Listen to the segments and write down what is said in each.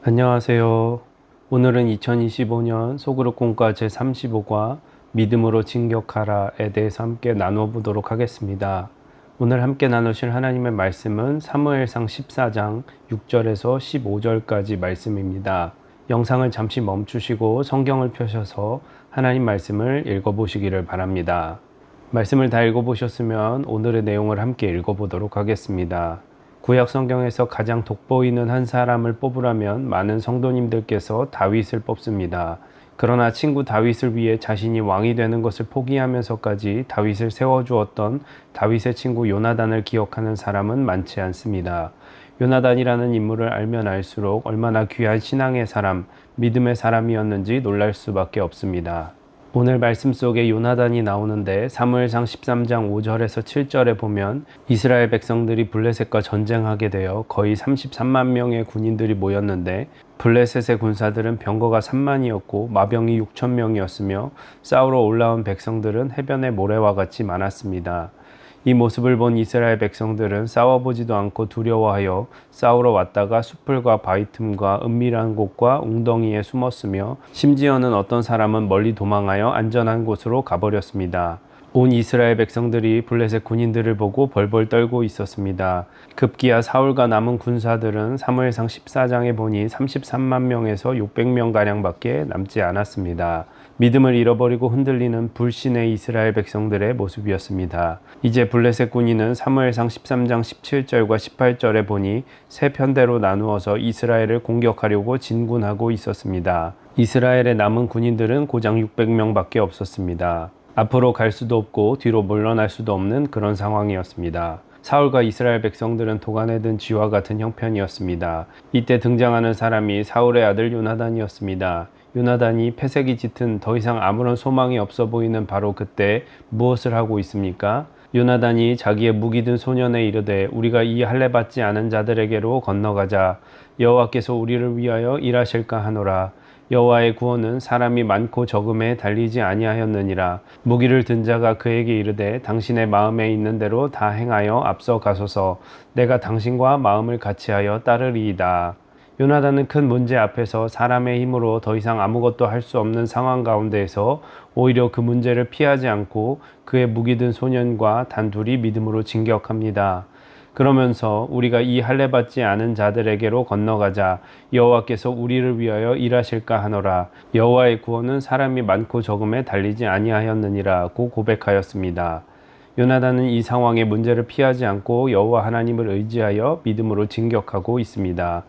안녕하세요. 오늘은 2025년 소그룹 공과 제35과 믿음으로 진격하라에 대해서 함께 나누어 보도록 하겠습니다. 오늘 함께 나누실 하나님의 말씀은 사무엘상 14장 6절에서 15절까지 말씀입니다. 영상을 잠시 멈추시고 성경을 펴셔서 하나님 말씀을 읽어보시기를 바랍니다. 말씀을 다 읽어보셨으면 오늘의 내용을 함께 읽어보도록 하겠습니다. 구약 성경에서 가장 돋보이는 한 사람을 뽑으라면 많은 성도님들께서 다윗을 뽑습니다. 그러나 친구 다윗을 위해 자신이 왕이 되는 것을 포기하면서까지 다윗을 세워주었던 다윗의 친구 요나단을 기억하는 사람은 많지 않습니다. 요나단이라는 인물을 알면 알수록 얼마나 귀한 신앙의 사람, 믿음의 사람이었는지 놀랄 수밖에 없습니다. 오늘 말씀 속에 요나단이 나오는데 사무엘상 13장 5절에서 7절에 보면 이스라엘 백성들이 블레셋과 전쟁하게 되어 거의 33만 명의 군인들이 모였는데 블레셋의 군사들은 병거가 3만이었고 마병이 6천 명이었으며 싸우러 올라온 백성들은 해변의 모래와 같이 많았습니다. 이 모습을 본 이스라엘 백성들은 싸워보지도 않고 두려워하여 싸우러 왔다가 수풀과 바위 틈과 은밀한 곳과 웅덩이에 숨었으며 심지어는 어떤 사람은 멀리 도망하여 안전한 곳으로 가버렸습니다. 온 이스라엘 백성들이 블레셋 군인들을 보고 벌벌 떨고 있었습니다. 급기야 사울과 남은 군사들은 사무엘상 14장에 보니 33만 명에서 600명가량밖에 남지 않았습니다. 믿음을 잃어버리고 흔들리는 불신의 이스라엘 백성들의 모습이었습니다. 이제 블레셋 군인은 사무엘상 13장 17절과 18절에 보니 세 편대로 나누어서 이스라엘을 공격하려고 진군하고 있었습니다. 이스라엘의 남은 군인들은 고작 600명밖에 없었습니다. 앞으로 갈 수도 없고 뒤로 물러날 수도 없는 그런 상황이었습니다. 사울과 이스라엘 백성들은 도간에 든 쥐와 같은 형편이었습니다. 이때 등장하는 사람이 사울의 아들 요나단이었습니다. 요나단이 패색이 짙은 더 이상 아무런 소망이 없어 보이는 바로 그때 무엇을 하고 있습니까? 요나단이 자기의 무기 든 소년에 이르되 우리가 이 할례 받지 않은 자들에게로 건너가자. 여호와께서 우리를 위하여 일하실까 하노라. 여호와의 구원은 사람이 많고 적음에 달리지 아니하였느니라. 무기를 든 자가 그에게 이르되 당신의 마음에 있는 대로 다 행하여 앞서 가소서. 내가 당신과 마음을 같이하여 따르리이다. 요나단은 큰 문제 앞에서 사람의 힘으로 더 이상 아무것도 할 수 없는 상황 가운데에서 오히려 그 문제를 피하지 않고 그의 무기 든 소년과 단둘이 믿음으로 진격합니다. 그러면서 우리가 이 할례 받지 않은 자들에게로 건너가자. 여호와께서 우리를 위하여 일하실까 하노라. 여호와의 구원은 사람이 많고 적음에 달리지 아니하였느니라고 고백하였습니다. 요나단은 이 상황의 문제를 피하지 않고 여호와 하나님을 의지하여 믿음으로 진격하고 있습니다.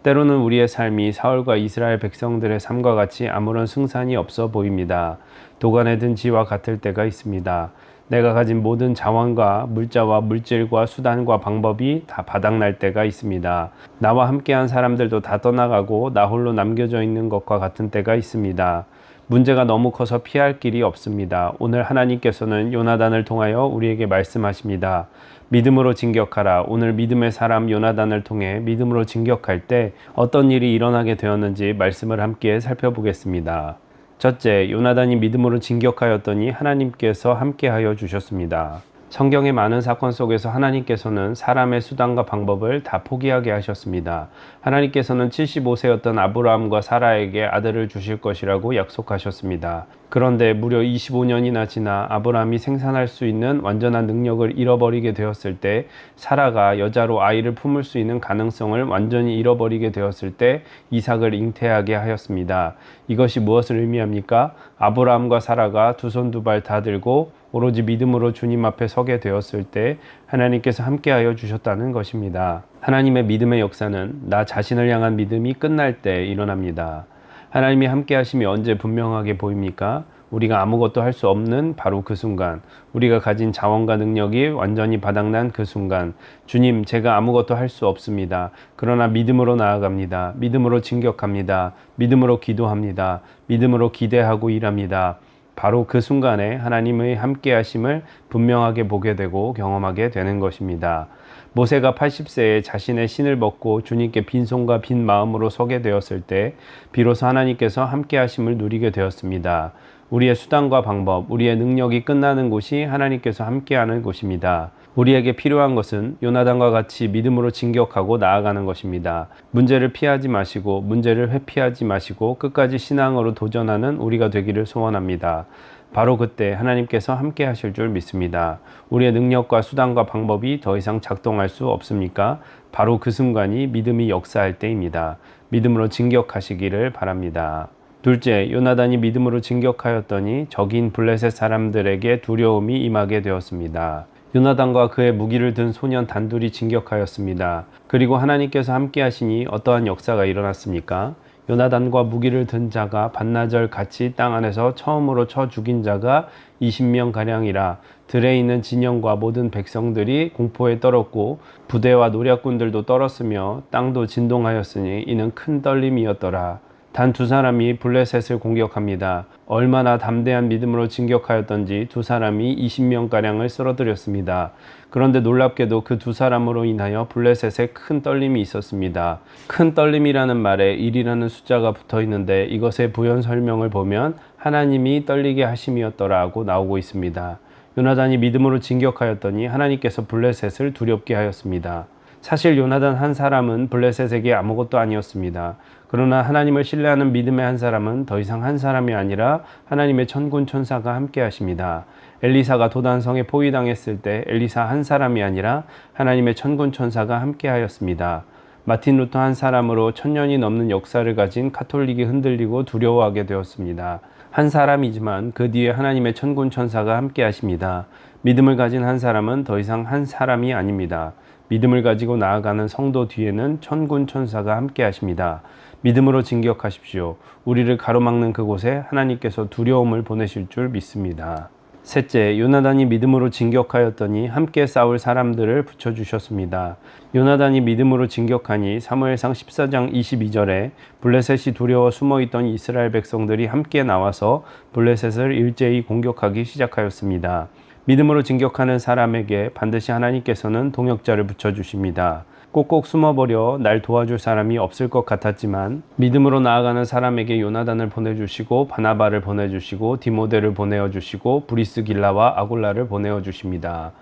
때로는 우리의 삶이 사울과 이스라엘 백성들의 삶과 같이 아무런 승산이 없어 보입니다. 도간에 든 쥐와 같을 때가 있습니다. 내가 가진 모든 자원과 물자와 물질과 수단과 방법이 다 바닥날 때가 있습니다. 나와 함께한 사람들도 다 떠나가고 나 홀로 남겨져 있는 것과 같은 때가 있습니다. 문제가 너무 커서 피할 길이 없습니다. 오늘 하나님께서는 요나단을 통하여 우리에게 말씀하십니다. 믿음으로 진격하라. 오늘 믿음의 사람 요나단을 통해 믿음으로 진격할 때 어떤 일이 일어나게 되었는지 말씀을 함께 살펴보겠습니다. 첫째, 요나단이 믿음으로 진격하였더니 하나님께서 함께하여 주셨습니다. 성경의 많은 사건 속에서 하나님께서는 사람의 수단과 방법을 다 포기하게 하셨습니다. 하나님께서는 75세였던 아브라함과 사라에게 아들을 주실 것이라고 약속하셨습니다. 그런데 무려 25년이나 지나 아브라함이 생산할 수 있는 완전한 능력을 잃어버리게 되었을 때, 사라가 여자로 아이를 품을 수 있는 가능성을 완전히 잃어버리게 되었을 때 이삭을 잉태하게 하였습니다. 이것이 무엇을 의미합니까? 아브라함과 사라가 두 손 두 발 다 들고 오로지 믿음으로 주님 앞에 서게 되었을 때 하나님께서 함께하여 주셨다는 것입니다. 하나님의 믿음의 역사는 나 자신을 향한 믿음이 끝날 때 일어납니다. 하나님이 함께하심이 언제 분명하게 보입니까? 우리가 아무것도 할 수 없는 바로 그 순간, 우리가 가진 자원과 능력이 완전히 바닥난 그 순간, 주님, 제가 아무것도 할 수 없습니다. 그러나 믿음으로 나아갑니다. 믿음으로 진격합니다. 믿음으로 기도합니다. 믿음으로 기대하고 일합니다. 바로 그 순간에 하나님의 함께하심을 분명하게 보게 되고 경험하게 되는 것입니다. 모세가 80세에 자신의 신을 벗고 주님께 빈손과 빈 마음으로 서게 되었을 때 비로소 하나님께서 함께하심을 누리게 되었습니다. 우리의 수단과 방법, 우리의 능력이 끝나는 곳이 하나님께서 함께하는 곳입니다. 우리에게 필요한 것은 요나단과 같이 믿음으로 진격하고 나아가는 것입니다. 문제를 피하지 마시고 문제를 회피하지 마시고 끝까지 신앙으로 도전하는 우리가 되기를 소원합니다. 바로 그때 하나님께서 함께 하실 줄 믿습니다. 우리의 능력과 수단과 방법이 더 이상 작동할 수 없습니까? 바로 그 순간이 믿음이 역사할 때입니다. 믿음으로 진격하시기를 바랍니다. 둘째, 요나단이 믿음으로 진격하였더니 적인 블레셋 사람들에게 두려움이 임하게 되었습니다. 요나단과 그의 무기를 든 소년 단둘이 진격하였습니다. 그리고 하나님께서 함께 하시니 어떠한 역사가 일어났습니까? 요나단과 무기를 든 자가 반나절 같이 땅 안에서 처음으로 쳐 죽인 자가 20명가량이라 들에 있는 진영과 모든 백성들이 공포에 떨었고 부대와 노략군들도 떨었으며 땅도 진동하였으니 이는 큰 떨림이었더라. 단 두 사람이 블레셋을 공격합니다. 얼마나 담대한 믿음으로 진격하였던지 두 사람이 20명가량을 쓰러뜨렸습니다. 그런데 놀랍게도 그 두 사람으로 인하여 블레셋에 큰 떨림이 있었습니다. 큰 떨림이라는 말에 1이라는 숫자가 붙어 있는데 이것의 부연 설명을 보면 하나님이 떨리게 하심이었더라고 나오고 있습니다. 요나단이 믿음으로 진격하였더니 하나님께서 블레셋을 두렵게 하였습니다. 사실 요나단 한 사람은 블레셋에게 아무것도 아니었습니다. 그러나 하나님을 신뢰하는 믿음의 한 사람은 더 이상 한 사람이 아니라 하나님의 천군 천사가 함께 하십니다. 엘리사가 도단성에 포위당했을 때 엘리사 한 사람이 아니라 하나님의 천군 천사가 함께 하였습니다. 마틴 루터 한 사람으로 1000년이 넘는 역사를 가진 카톨릭이 흔들리고 두려워하게 되었습니다. 한 사람이지만 그 뒤에 하나님의 천군 천사가 함께 하십니다. 믿음을 가진 한 사람은 더 이상 한 사람이 아닙니다. 믿음을 가지고 나아가는 성도 뒤에는 천군 천사가 함께 하십니다. 믿음으로 진격하십시오. 우리를 가로막는 그곳에 하나님께서 두려움을 보내실 줄 믿습니다. 셋째, 요나단이 믿음으로 진격하였더니 함께 싸울 사람들을 붙여주셨습니다. 요나단이 믿음으로 진격하니 사무엘상 14장 22절에 블레셋이 두려워 숨어있던 이스라엘 백성들이 함께 나와서 블레셋을 일제히 공격하기 시작하였습니다. 믿음으로 진격하는 사람에게 반드시 하나님께서는 동역자를 붙여주십니다. 꼭꼭 숨어버려 날 도와줄 사람이 없을 것 같았지만 믿음으로 나아가는 사람에게 요나단을 보내주시고 바나바를 보내주시고 디모데를 보내어주시고 브리스길라와 아굴라를 보내어주십니다.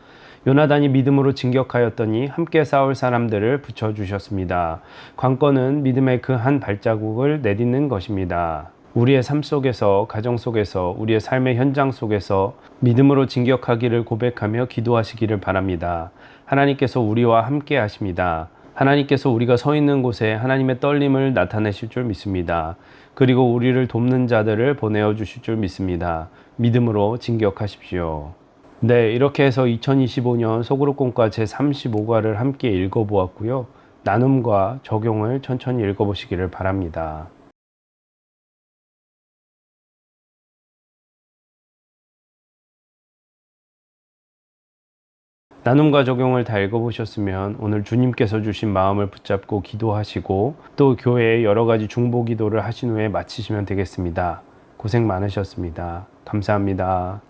요나단이 믿음으로 진격하였더니 함께 싸울 사람들을 붙여주셨습니다. 관건은 믿음의 그 한 발자국을 내딛는 것입니다. 우리의 삶 속에서, 가정 속에서, 우리의 삶의 현장 속에서 믿음으로 진격하기를 고백하며 기도하시기를 바랍니다. 하나님께서 우리와 함께 하십니다. 하나님께서 우리가 서 있는 곳에 하나님의 떨림을 나타내실 줄 믿습니다. 그리고 우리를 돕는 자들을 보내어 주실 줄 믿습니다. 믿음으로 진격하십시오. 네, 이렇게 해서 2025년 소그룹공과 제35과를 함께 읽어보았고요. 나눔과 적용을 천천히 읽어보시기를 바랍니다. 나눔과 적용을 다 읽어보셨으면 오늘 주님께서 주신 마음을 붙잡고 기도하시고 또 교회에 여러 가지 중보 기도를 하신 후에 마치시면 되겠습니다. 고생 많으셨습니다. 감사합니다.